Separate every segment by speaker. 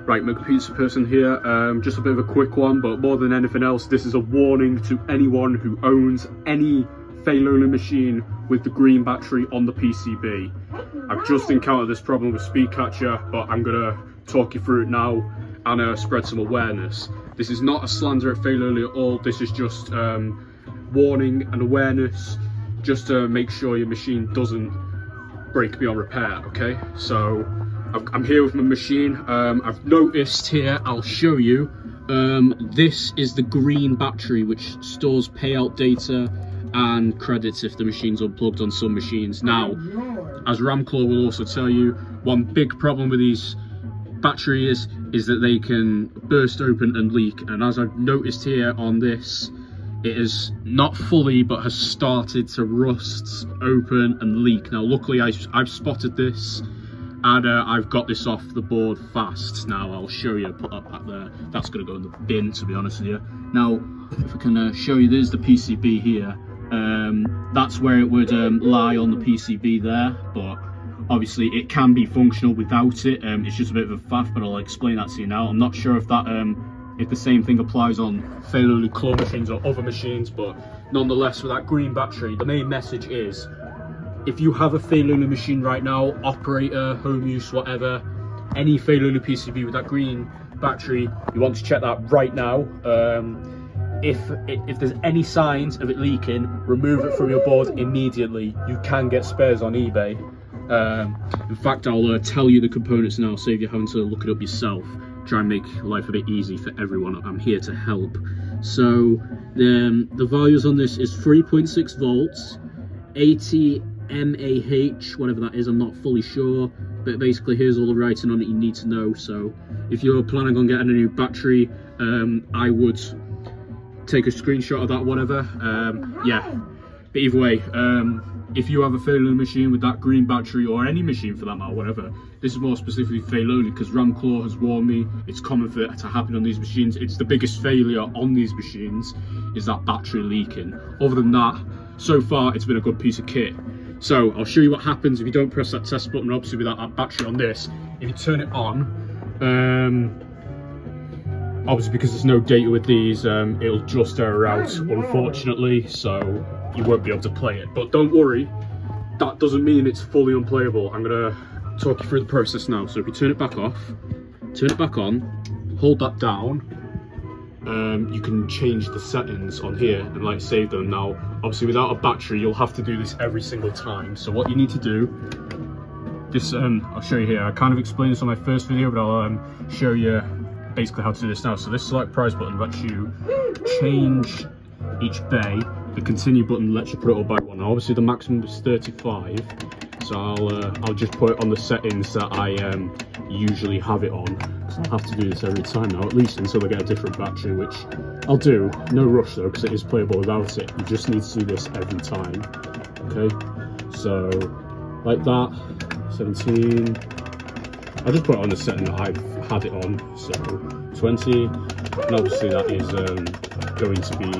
Speaker 1: Right, McPizza person here, just a bit of a quick one, but more than anything else, this is a warning to anyone who owns any Feiloli machine with the green battery on the PCB. I've just encountered this problem with Speed Catcher, but I'm gonna talk you through it now and spread some awareness. This is not a slander at Feiloli at all, this is just warning and awareness, just to make sure your machine doesn't break beyond repair, okay? So, I'm here with my machine. I've noticed here, I'll show you, this is the green battery which stores payout data and credits if the machine's unplugged on some machines. Now, as Ramclaw will also tell you, one big problem with these batteries is that they can burst open and leak, and as I've noticed here on this, it is not fully but has started to rust, open and leak. Now luckily I've spotted this and I've got this off the board fast. Now I'll show you, put that back there, that's going to go in the bin to be honest with you. Now if I can show you, there's the PCB here, that's where it would lie on the PCB there, but obviously it can be functional without it. It's just a bit of a faff, but I'll explain that to you now. I'm not sure if that if the same thing applies on Feiloli claw machines or other machines, but nonetheless with that green battery, the main message is, if you have a Feiloli machine right now, operator, home use, whatever, any Feiloli PCB with that green battery, you want to check that right now. If there's any signs of it leaking, remove it from your board immediately. You can get spares on eBay. In fact, I'll tell you the components now, save you having to look it up yourself. Try and make life a bit easy for everyone. I'm here to help. So the values on this is 3.6 volts, 80 mAh, whatever that is, I'm not fully sure, but basically here's all the writing on it you need to know. So if you're planning on getting a new battery, I would take a screenshot of that, whatever. Yeah, but either way, if you have a Feiloli machine with that green battery, or any machine for that matter, whatever, this is more specifically Feiloli because Ramclaw has warned me it's common for it to happen on these machines. It's the biggest failure on these machines is that battery leaking. Other than that, so far it's been a good piece of kit. So I'll show you what happens if you don't press that test button, obviously with that battery on this. If you turn it on, obviously because there's no data with these, it'll just error out unfortunately, so you won't be able to play it. But don't worry, that doesn't mean it's fully unplayable. I'm gonna talk you through the process now. So if you turn it back off, turn it back on, hold that down, you can change the settings on here and like save them. Now obviously without a battery you'll have to do this every single time, so what you need to do, this I'll show you here. I kind of explained this on my first video, but I'll show you basically how to do this now. So this select price button lets you change each bay. The continue button lets you put it all by one. Now obviously the maximum is 35, so I'll just put it on the settings that I usually have it on, because I'll have to do this every time now, at least until I get a different battery, which I'll do. No rush though, because it is playable without it. You just need to do this every time. Okay, so like that, 17. I'll just put it on the setting that I've had it on, so 20, and obviously that is going to be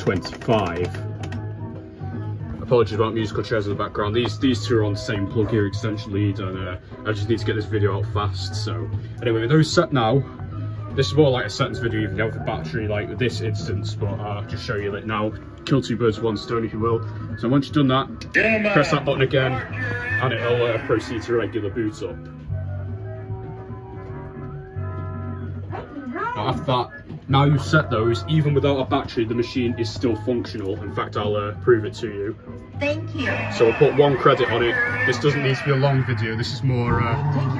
Speaker 1: 25. Apologies about musical chairs in the background. These two are on the same plug here extension lead, and I just need to get this video out fast. So anyway, with those set now, this is more like a settings video even out with the battery, like with this instance, but I'll just show you it now. Kill two birds with one stone, if you will. So once you've done that, press that button again, and it'll proceed to regular boot up. Now after that, now you've set those, even without a battery, the machine is still functional. In fact, I'll prove it to you.
Speaker 2: Thank you.
Speaker 1: So I'll put one credit on it. This doesn't need to be a long video. This is more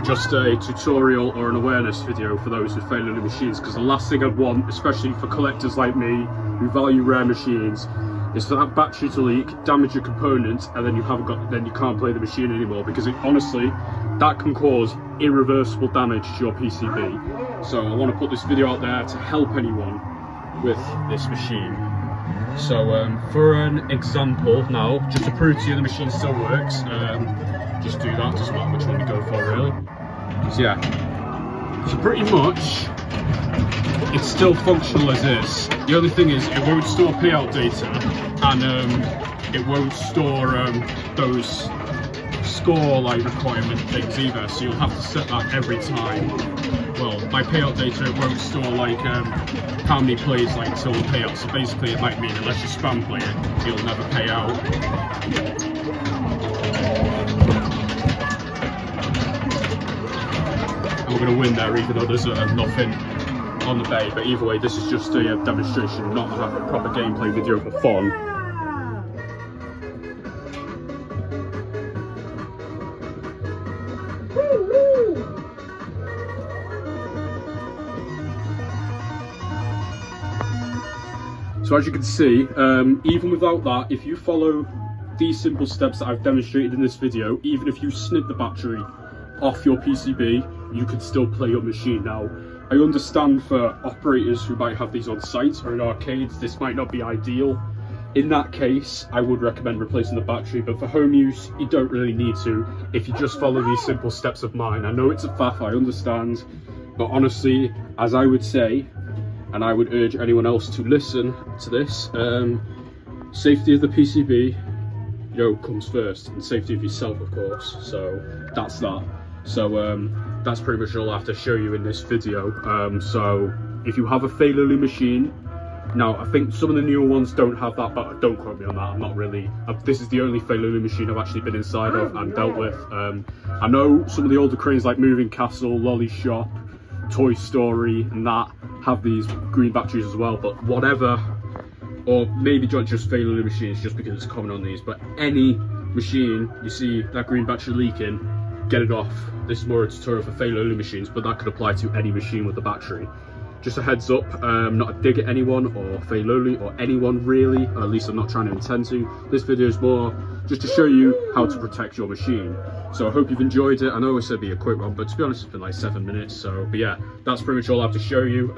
Speaker 1: just a tutorial or an awareness video for those who fail in the machines, because the last thing I'd want, especially for collectors like me who value rare machines, is for that battery to leak, damage your component, and then you can't play the machine anymore, because it honestly, that can cause irreversible damage to your PCB. So I want to put this video out there to help anyone with this machine. So for an example now, just to prove to you the machine still works, just do that, doesn't matter which one we go for really. So yeah, so pretty much it's still functional as is. The only thing is it won't store payout data, and it won't store those score like requirement things either, so you'll have to set that every time. well, my payout data, it won't store like how many plays like until the payout. So basically it might mean unless you spam play it, you'll never pay out. And we're going to win there even though there's nothing on the bay, but either way this is just a demonstration, not a proper gameplay video for fun. So as you can see, even without that, if you follow these simple steps that I've demonstrated in this video, even if you snip the battery off your PCB, you could still play your machine. Now, I understand for operators who might have these on site or in arcades, this might not be ideal. In that case, I would recommend replacing the battery, but for home use, you don't really need to if you just follow these simple steps of mine. I know it's a faff, I understand, but honestly, as I would say, and I would urge anyone else to listen to this, safety of the PCB, you know, comes first, and safety of yourself, of course. So that's that. So that's pretty much all I have to show you in this video. So if you have a Feiloli machine, now I think some of the newer ones don't have that, but don't quote me on that. I'm not really, this is the only Feiloli machine I've actually been inside of and dealt with. I know some of the older cranes like Moving Castle, Lolly Shop, Toy Story and that have these green batteries as well, but whatever, or maybe just Feiloli machines just because it's common on these, but any machine you see that green battery leaking, get it off. This is more a tutorial for Feiloli machines, but that could apply to any machine with a battery. Just a heads up, not a dig at anyone or Feiloli or anyone really, or at least I'm not trying to intend to. This video is more just to show you how to protect your machine. So I hope you've enjoyed it. I know it said it'd be a quick one, but to be honest it's been like 7 minutes. So, but yeah, that's pretty much all I have to show you.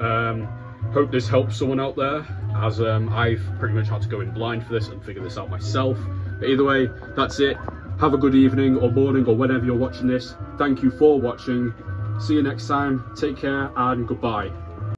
Speaker 1: Hope this helps someone out there, as I've pretty much had to go in blind for this and figure this out myself. But either way, that's it. Have a good evening or morning or whenever you're watching this. Thank you for watching. See you next time. Take care and goodbye.